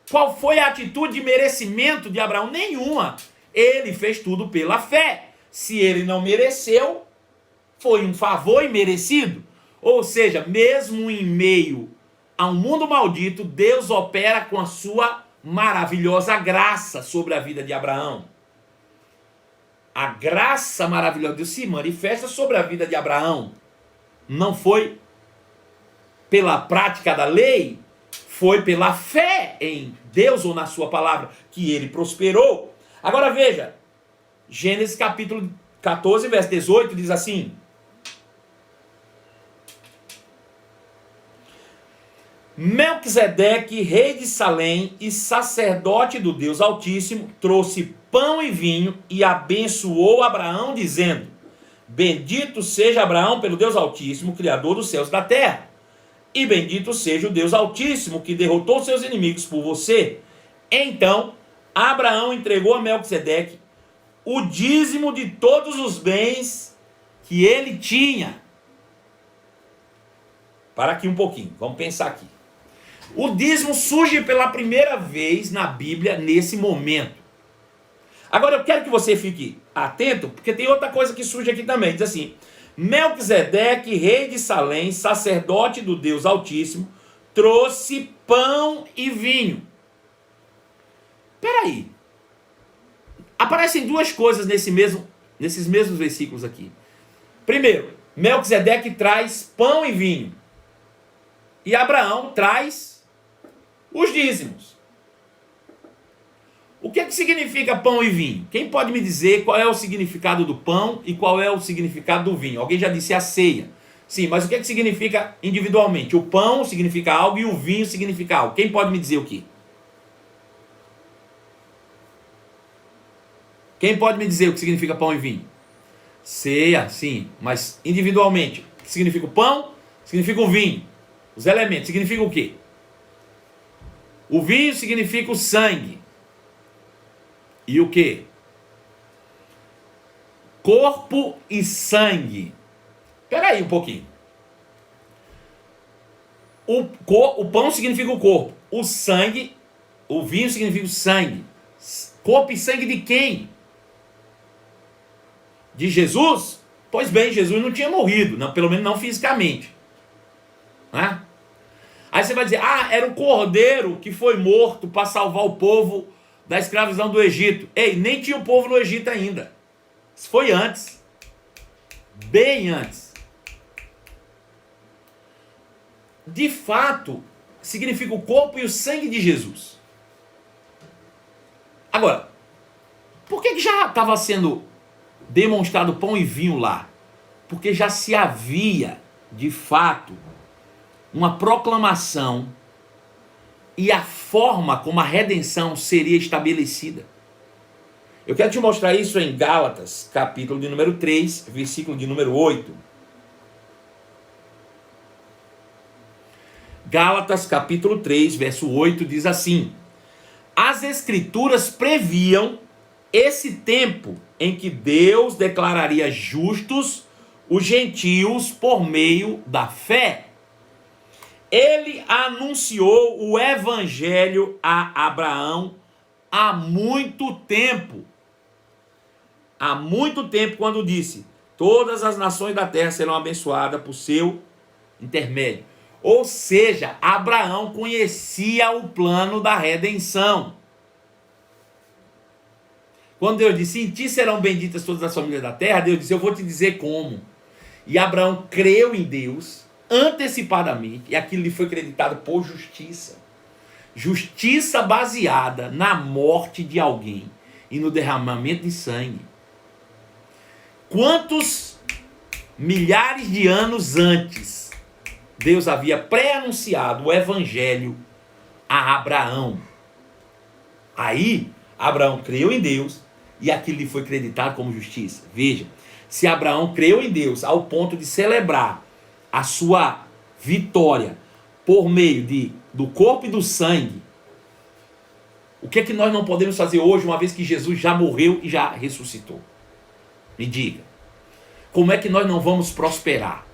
Qual foi a atitude de merecimento de Abraão? Nenhuma. Ele fez tudo pela fé. Se ele não mereceu, foi um favor imerecido. Ou seja, mesmo em meio a um mundo maldito, Deus opera com a sua maravilhosa graça sobre a vida de Abraão. a graça maravilhosa de Deus se manifesta sobre a vida de Abraão. Não foi pela prática da lei, foi pela fé em Deus ou na sua palavra que ele prosperou. Agora veja, Gênesis capítulo 14, verso 18 diz assim: Melquisedeque, rei de Salém e sacerdote do Deus Altíssimo, trouxe pão e vinho e abençoou Abraão, dizendo: Bendito seja Abraão pelo Deus Altíssimo, Criador dos céus e da terra. E bendito seja o Deus Altíssimo, que derrotou seus inimigos por você. Então, Abraão entregou a Melquisedeque o dízimo de todos os bens que ele tinha. Para aqui um pouquinho, vamos pensar aqui. O dízimo surge pela primeira vez na Bíblia nesse momento. Agora eu quero que você fique atento, porque tem outra coisa que surge aqui também. Diz assim: Melquisedeque, rei de Salém, sacerdote do Deus Altíssimo, trouxe pão e vinho. Peraí. Aparecem duas coisas nesses mesmos versículos aqui. Primeiro, Melquisedeque traz pão e vinho. E Abraão traz os dízimos. O que significa pão e vinho? Quem pode me dizer qual é o significado do pão e qual é o significado do vinho? Alguém já disse a ceia. Sim, mas o que significa individualmente? O pão significa algo e o vinho significa algo. Quem pode me dizer o que? Quem pode me dizer o que significa pão e vinho? Ceia, sim, mas individualmente. O que significa o pão? Significa o vinho. Os elementos, significa o quê? O vinho significa o sangue. E o quê? Corpo e sangue. Espera aí um pouquinho. O pão significa o corpo. O sangue, o vinho significa o sangue. Corpo e sangue de quem? De Jesus? Pois bem, Jesus não tinha morrido, não, pelo menos não fisicamente. Né? Aí você vai dizer: era um cordeiro que foi morto para salvar o povo da escravidão do Egito. Ei, nem tinha o povo no Egito ainda. Isso foi antes. Bem antes. De fato, significa o corpo e o sangue de Jesus. Agora, por que já estava sendo demonstrado pão e vinho lá? Porque já se havia, de fato, uma proclamação e a forma como a redenção seria estabelecida. Eu quero te mostrar isso em Gálatas, capítulo de número 3, versículo de número 8. Gálatas, capítulo 3, verso 8, diz assim: As Escrituras previam esse tempo em que Deus declararia justos os gentios por meio da fé. Ele anunciou o evangelho a Abraão há muito tempo. Há muito tempo, quando disse: todas as nações da terra serão abençoadas por seu intermédio. Ou seja, Abraão conhecia o plano da redenção. Quando Deus disse: em ti serão benditas todas as famílias da terra, Deus disse: eu vou te dizer como. E Abraão creu em Deus antecipadamente, e aquilo lhe foi creditado por justiça. Justiça baseada na morte de alguém e no derramamento de sangue. Quantos milhares de anos antes Deus havia pré-anunciado o evangelho a Abraão? Aí Abraão creu em Deus e aquilo lhe foi creditado como justiça. Veja, se Abraão creu em Deus ao ponto de celebrar a sua vitória por meio do corpo e do sangue, o que é que nós não podemos fazer hoje, uma vez que Jesus já morreu e já ressuscitou? Me diga. Como é que nós não vamos prosperar?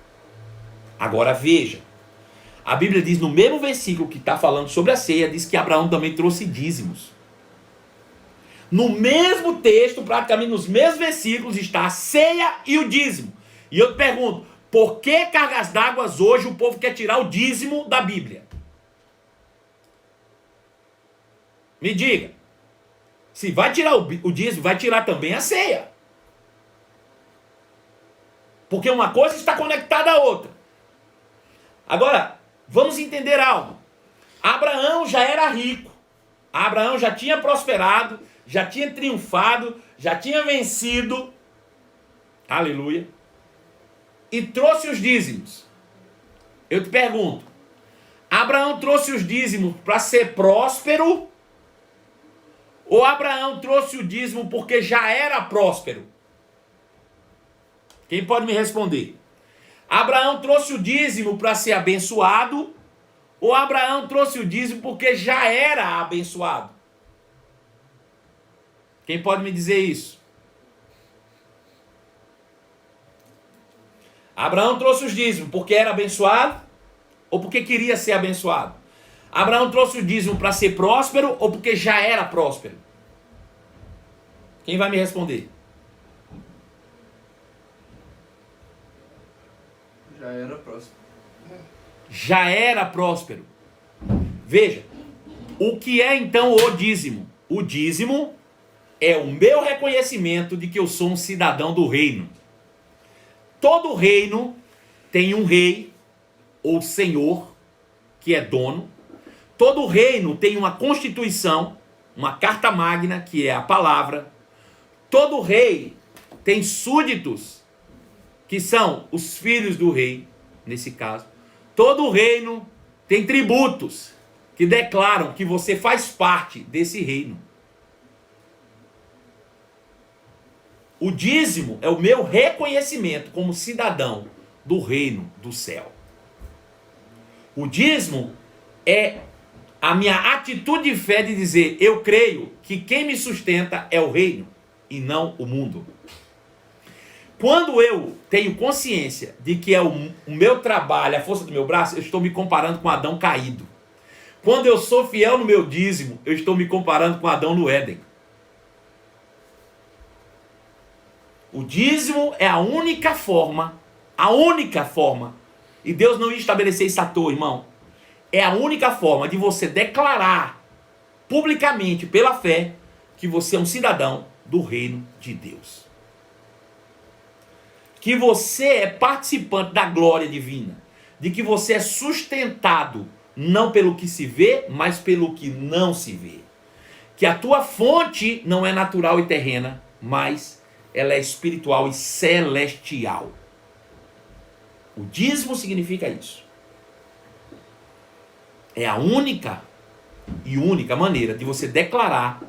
Agora veja, a Bíblia diz no mesmo versículo que está falando sobre a ceia, diz que Abraão também trouxe dízimos. No mesmo texto, praticamente nos mesmos versículos, está a ceia e o dízimo. E eu te pergunto: por que cargas d'água hoje o povo quer tirar o dízimo da Bíblia? Me diga. Se vai tirar o dízimo, vai tirar também a ceia. Porque uma coisa está conectada à outra. Agora, vamos entender algo. Abraão já era rico. Abraão já tinha prosperado, já tinha triunfado, já tinha vencido. Aleluia. E trouxe os dízimos. Eu te pergunto, Abraão trouxe os dízimos para ser próspero? Ou Abraão trouxe o dízimo porque já era próspero? Quem pode me responder? Abraão trouxe o dízimo para ser abençoado? Ou Abraão trouxe o dízimo porque já era abençoado? Quem pode me dizer isso? Abraão trouxe os dízimos porque era abençoado ou porque queria ser abençoado? Abraão trouxe o dízimo para ser próspero ou porque já era próspero? Quem vai me responder? Já era próspero. Já era próspero. Veja, o que é então o dízimo? O dízimo é o meu reconhecimento de que eu sou um cidadão do reino. Todo reino tem um rei ou senhor que é dono. Todo reino tem uma constituição, uma carta magna, que é a palavra. Todo rei tem súditos, que são os filhos do rei, nesse caso. Todo reino tem tributos, que declaram que você faz parte desse reino. O dízimo é o meu reconhecimento como cidadão do reino do céu. O dízimo é a minha atitude de fé de dizer, eu creio que quem me sustenta é o reino e não o mundo. Quando eu tenho consciência de que é o meu trabalho, a força do meu braço, eu estou me comparando com Adão caído. Quando eu sou fiel no meu dízimo, eu estou me comparando com Adão no Éden. O dízimo é a única forma, e Deus não ia estabelecer isso à toa, irmão. É a única forma de você declarar publicamente, pela fé, que você é um cidadão do reino de Deus. Que você é participante da glória divina. De que você é sustentado, não pelo que se vê, mas pelo que não se vê. Que a tua fonte não é natural e terrena, mas ela é espiritual e celestial. O dízimo significa isso. É a única maneira de você declarar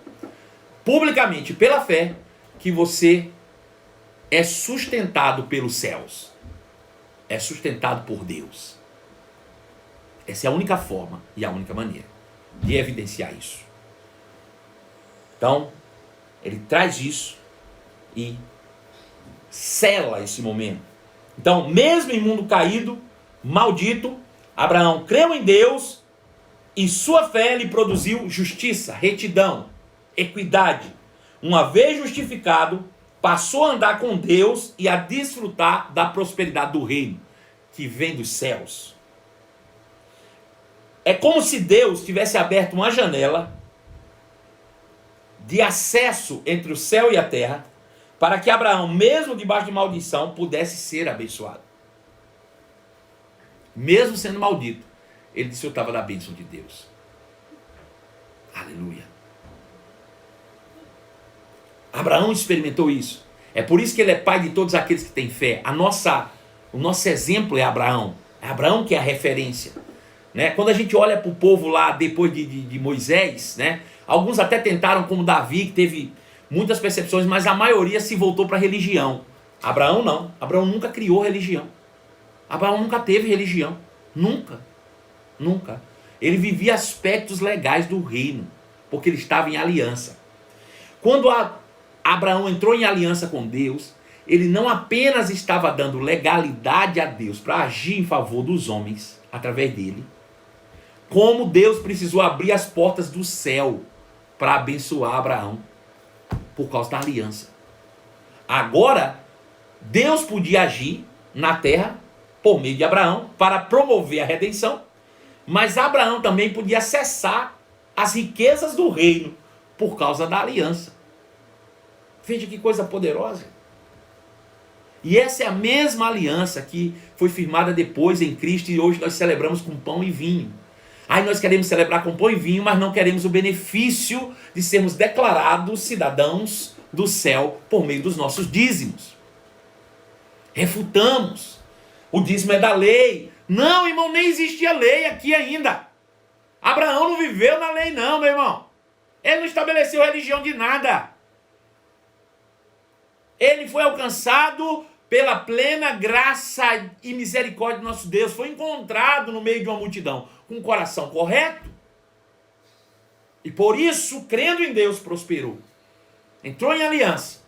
publicamente pela fé que você é sustentado pelos céus. É sustentado por Deus. Essa é a única forma e a única maneira de evidenciar isso. Então, ele traz isso e sela esse momento. Então, mesmo em mundo caído, maldito, Abraão creu em Deus e sua fé lhe produziu justiça, retidão, equidade. Uma vez justificado, passou a andar com Deus e a desfrutar da prosperidade do reino que vem dos céus. É como se Deus tivesse aberto uma janela de acesso entre o céu e a terra para que Abraão, mesmo debaixo de maldição, pudesse ser abençoado. Mesmo sendo maldito, ele desfrutava da bênção de Deus. Aleluia. Abraão experimentou isso. É por isso que ele é pai de todos aqueles que têm fé. O nosso exemplo é Abraão. É Abraão que é a referência. Né? Quando a gente olha para o povo lá depois de Moisés, né? Alguns até tentaram, como Davi, que teve muitas percepções, mas a maioria se voltou para a religião. Abraão não. Abraão nunca criou religião. Abraão nunca teve religião. Nunca. Nunca. Ele vivia aspectos legais do reino, porque ele estava em aliança. Quando Abraão entrou em aliança com Deus, ele não apenas estava dando legalidade a Deus para agir em favor dos homens, através dele, como Deus precisou abrir as portas do céu para abençoar Abraão, por causa da aliança. Agora, Deus podia agir na terra, por meio de Abraão, para promover a redenção, mas Abraão também podia acessar as riquezas do reino, por causa da aliança. Veja que coisa poderosa. E essa é a mesma aliança que foi firmada depois em Cristo e hoje nós celebramos com pão e vinho. Aí nós queremos celebrar com pão e vinho, mas não queremos o benefício de sermos declarados cidadãos do céu por meio dos nossos dízimos. Refutamos. O dízimo é da lei. Não, irmão, nem existia lei aqui ainda. Abraão não viveu na lei não, meu irmão. Ele não estabeleceu religião de nada. Ele foi alcançado pela plena graça e misericórdia do nosso Deus. Foi encontrado no meio de uma multidão com o coração correto. E por isso, crendo em Deus, prosperou. Entrou em aliança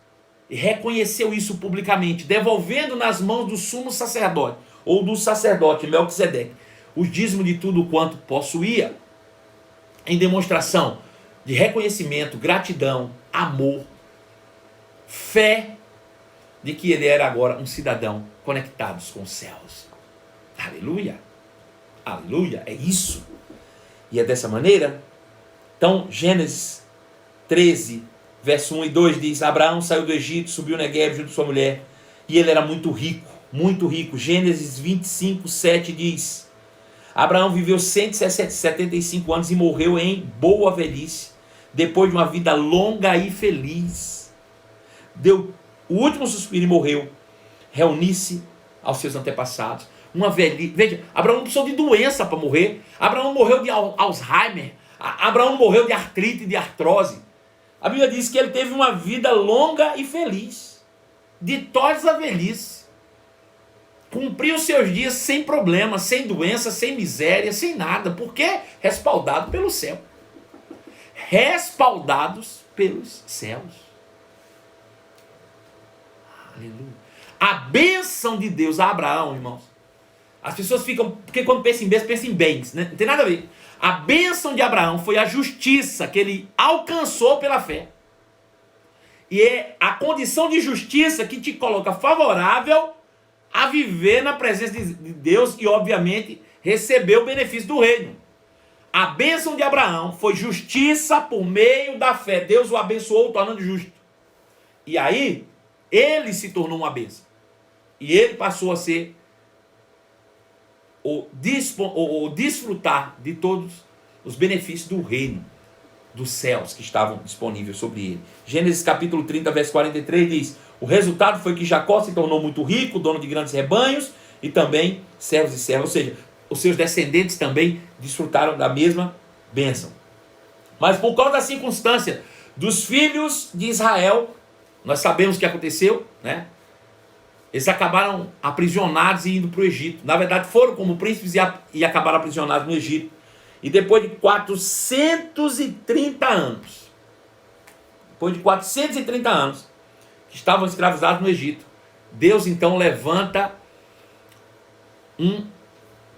e reconheceu isso publicamente, devolvendo nas mãos do sumo sacerdote, ou do sacerdote Melquisedeque, os dízimos de tudo quanto possuía, em demonstração de reconhecimento, gratidão, amor, fé, de que ele era agora um cidadão conectado com os céus. Aleluia! Aleluia! É isso! E é dessa maneira. Então, Gênesis 13, verso 1 e 2 diz: Abraão saiu do Egito, subiu no Negueb junto com sua mulher, e ele era muito rico, muito rico. Gênesis 25, 7 diz: Abraão viveu 175 anos e morreu em boa velhice, depois de uma vida longa e feliz. Deu o último suspiro e morreu. Reunir-se aos seus antepassados. Uma velhice. Veja, Abraão não precisou de doença para morrer. Abraão não morreu de Alzheimer. Abraão não morreu de artrite, de artrose. A Bíblia diz que ele teve uma vida longa e feliz. De toda a velhice. Cumpriu seus dias sem problema, sem doença, sem miséria, sem nada. Por quê? Respaldado pelo céu. Respaldados pelos céus. Aleluia. A bênção de Deus a Abraão, irmãos. As pessoas ficam, porque quando pensam em bênção, pensam em bens, né? Não tem nada a ver. A bênção de Abraão foi a justiça que ele alcançou pela fé. E é a condição de justiça que te coloca favorável a viver na presença de Deus e, obviamente, receber o benefício do reino. A bênção de Abraão foi justiça por meio da fé. Deus o abençoou, tornando justo. E aí, ele se tornou uma bênção. E ele passou a ser o desfrutar de todos os benefícios do reino, dos céus que estavam disponíveis sobre ele. Gênesis capítulo 30, verso 43 diz: o resultado foi que Jacó se tornou muito rico, dono de grandes rebanhos e também servos e servas. Ou seja, os seus descendentes também desfrutaram da mesma bênção. Mas por causa da circunstância dos filhos de Israel, nós sabemos o que aconteceu, né? Eles acabaram aprisionados e indo para o Egito. Na verdade, foram como príncipes e acabaram aprisionados no Egito. E depois de 430 anos, que estavam escravizados no Egito, Deus então levanta um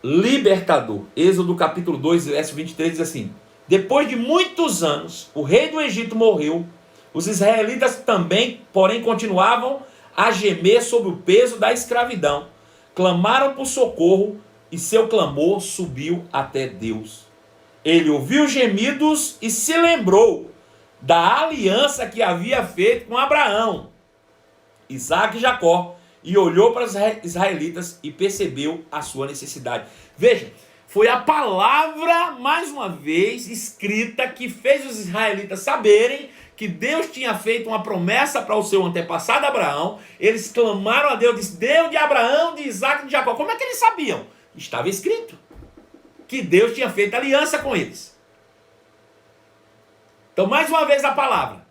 libertador. Êxodo capítulo 2, verso 23 diz assim: depois de muitos anos, o rei do Egito morreu. Os israelitas também, porém, continuavam a gemer sob o peso da escravidão. Clamaram por socorro e seu clamor subiu até Deus. Ele ouviu os gemidos e se lembrou da aliança que havia feito com Abraão, Isaque e Jacó, e olhou para os israelitas e percebeu a sua necessidade. Veja, foi a palavra, mais uma vez, escrita, que fez os israelitas saberem que Deus tinha feito uma promessa para o seu antepassado Abraão. Eles clamaram a Deus, disse: Deus de Abraão, de Isaque e de Jacó. Como é que eles sabiam? Estava escrito que Deus tinha feito aliança com eles. Então, mais uma vez a palavra.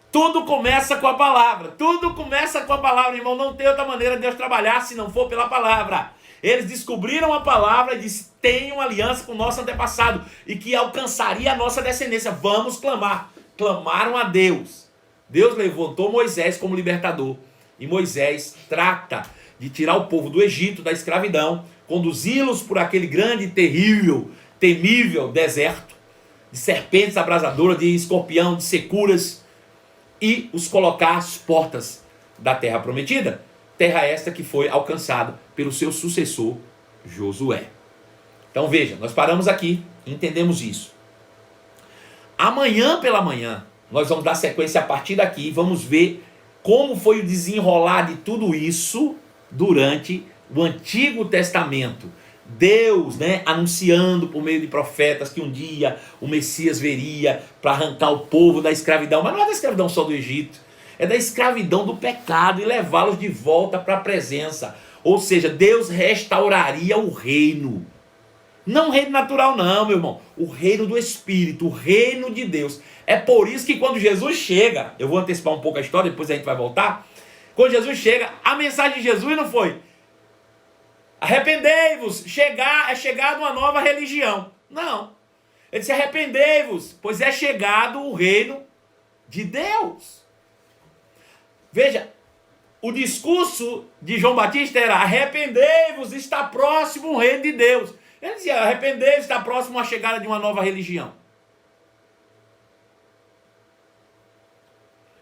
Tudo começa com a palavra. Tudo começa com a palavra, irmão. Não tem outra maneira de Deus trabalhar se não for pela palavra. Eles descobriram a palavra e disseram: tem uma aliança com o nosso antepassado e que alcançaria a nossa descendência. Vamos clamar. Clamaram a Deus. Deus levantou Moisés como libertador. E Moisés trata de tirar o povo do Egito, da escravidão, conduzi-los por aquele grande, terrível, temível deserto, de serpentes abrasadoras, de escorpião, de securas, e os colocar às portas da terra prometida. Terra esta que foi alcançada pelo seu sucessor, Josué. Então veja, nós paramos aqui, entendemos isso. Amanhã pela manhã, nós vamos dar sequência a partir daqui e vamos ver como foi o desenrolar de tudo isso durante o Antigo Testamento. Deus, né, anunciando por meio de profetas que um dia o Messias veria para arrancar o povo da escravidão, mas não é da escravidão só do Egito, é da escravidão do pecado e levá-los de volta para a presença. Ou seja, Deus restauraria o reino. Não o reino natural não, meu irmão. O reino do Espírito, o reino de Deus. É por isso que quando Jesus chega, eu vou antecipar um pouco a história, depois a gente vai voltar. Quando Jesus chega, a mensagem de Jesus não foi: arrependei-vos, é chegado uma nova religião. Não. Ele disse: arrependei-vos, pois é chegado o reino de Deus. Veja, o discurso de João Batista era: arrependei-vos, está próximo o reino de Deus. Ele dizia: arrependei-vos, está próximo a chegada de uma nova religião.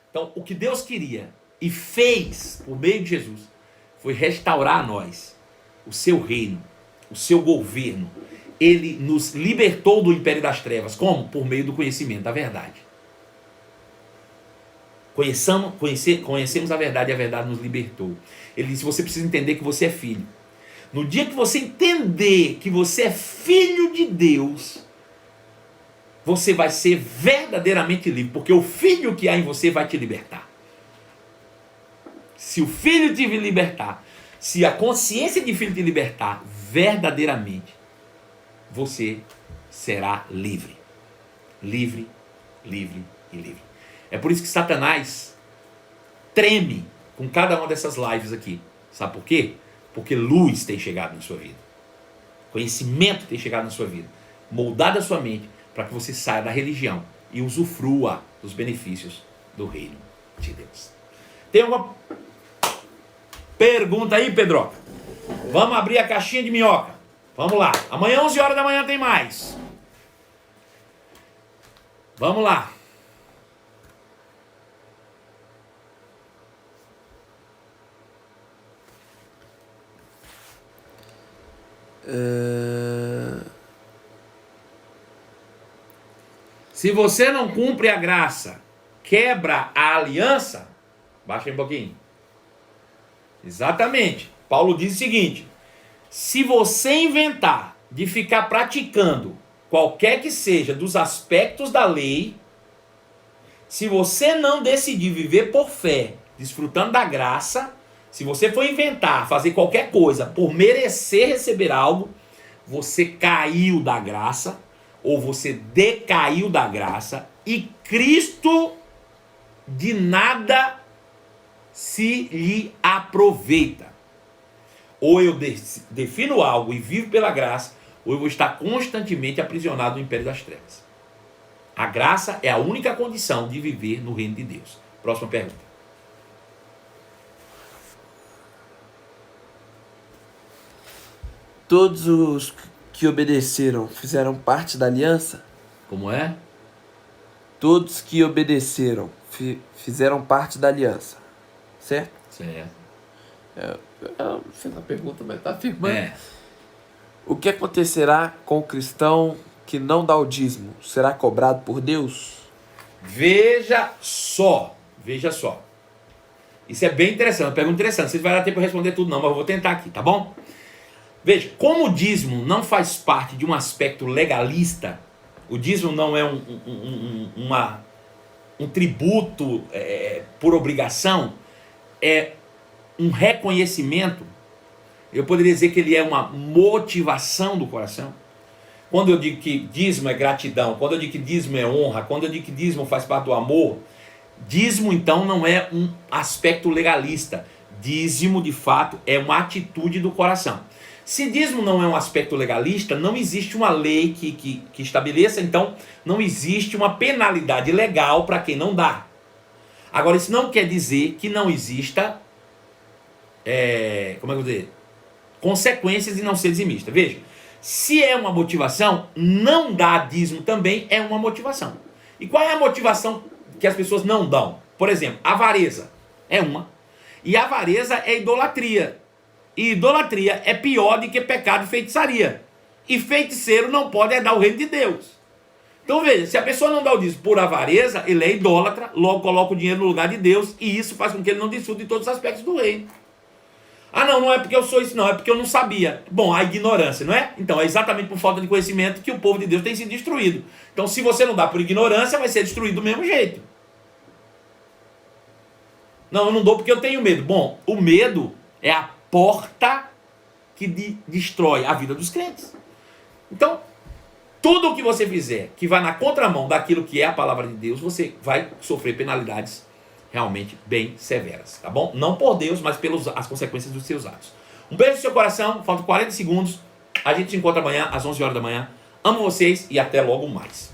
Então, o que Deus queria e fez por meio de Jesus foi restaurar a nós o seu reino, o seu governo. Ele nos libertou do império das trevas. Como? Por meio do conhecimento da verdade. Conhecemos a verdade e a verdade nos libertou. Ele disse: você precisa entender que você é filho. No dia que você entender que você é filho de Deus, você vai ser verdadeiramente livre, porque o filho que há em você vai te libertar. Se o filho te libertar, se a consciência de filho te libertar, verdadeiramente, você será livre. Livre, livre e livre. É por isso que Satanás treme com cada uma dessas lives aqui. Sabe por quê? Porque luz tem chegado na sua vida. Conhecimento tem chegado na sua vida. Moldado a sua mente para que você saia da religião e usufrua dos benefícios do reino de Deus. Tem alguma pergunta aí, Pedro? Vamos abrir a caixinha de minhoca. Vamos lá. Amanhã, 11 horas da manhã, tem mais. Vamos lá. Se você não cumpre a graça, quebra a aliança, baixa aí um pouquinho. Exatamente. Paulo diz o seguinte: se você inventar de ficar praticando qualquer que seja dos aspectos da lei, se você não decidir viver por fé, desfrutando da graça, se você for inventar, fazer qualquer coisa por merecer receber algo, você caiu da graça, ou você decaiu da graça, e Cristo de nada se lhe aproveita. Ou eu defino algo e vivo pela graça, ou eu vou estar constantemente aprisionado no império das trevas. A graça é a única condição de viver no reino de Deus. Próxima pergunta. Todos os que obedeceram fizeram parte da aliança? Como é? Todos que obedeceram fizeram parte da aliança. Certo? Certo. Eu fiz a pergunta, mas está afirmando. É. O que acontecerá com o cristão que não dá o dízimo? Será cobrado por Deus? Veja só. Veja só. Isso é bem interessante, uma pergunta interessante. Vocês não vai dar tempo para responder tudo não, mas eu vou tentar aqui, tá bom? Veja, como o dízimo não faz parte de um aspecto legalista, o dízimo não é um tributo por obrigação, é um reconhecimento. Eu poderia dizer que ele é uma motivação do coração. Quando eu digo que dízimo é gratidão, quando eu digo que dízimo é honra, quando eu digo que dízimo faz parte do amor, dízimo então não é um aspecto legalista. Dízimo de fato é uma atitude do coração. Se dízimo não é um aspecto legalista, não existe uma lei que estabeleça, então não existe uma penalidade legal para quem não dá. Agora, isso não quer dizer que não exista, como é que eu vou dizer, consequências de não ser dizimista. Veja, se é uma motivação, não dar dízimo também é uma motivação. E qual é a motivação que as pessoas não dão? Por exemplo, avareza é uma. E avareza é idolatria. E idolatria é pior do que pecado e feitiçaria. E feiticeiro não pode herdar o reino de Deus. Então veja, se a pessoa não dá o dízimo por avareza, ele é idólatra, logo coloca o dinheiro no lugar de Deus, e isso faz com que ele não desfrute de todos os aspectos do reino. Ah não, não é porque eu sou isso não, é porque eu não sabia. Bom, a ignorância, não é? Então é exatamente por falta de conhecimento que o povo de Deus tem sido destruído. Então se você não dá por ignorância, vai ser destruído do mesmo jeito. Não, eu não dou porque eu tenho medo. Bom, o medo é a porta que destrói a vida dos crentes. Então, tudo o que você fizer que vai na contramão daquilo que é a palavra de Deus, você vai sofrer penalidades realmente bem severas, tá bom? Não por Deus, mas pelas as consequências dos seus atos. Um beijo no seu coração, faltam 40 segundos. A gente se encontra amanhã às 11 horas da manhã. Amo vocês e até logo mais.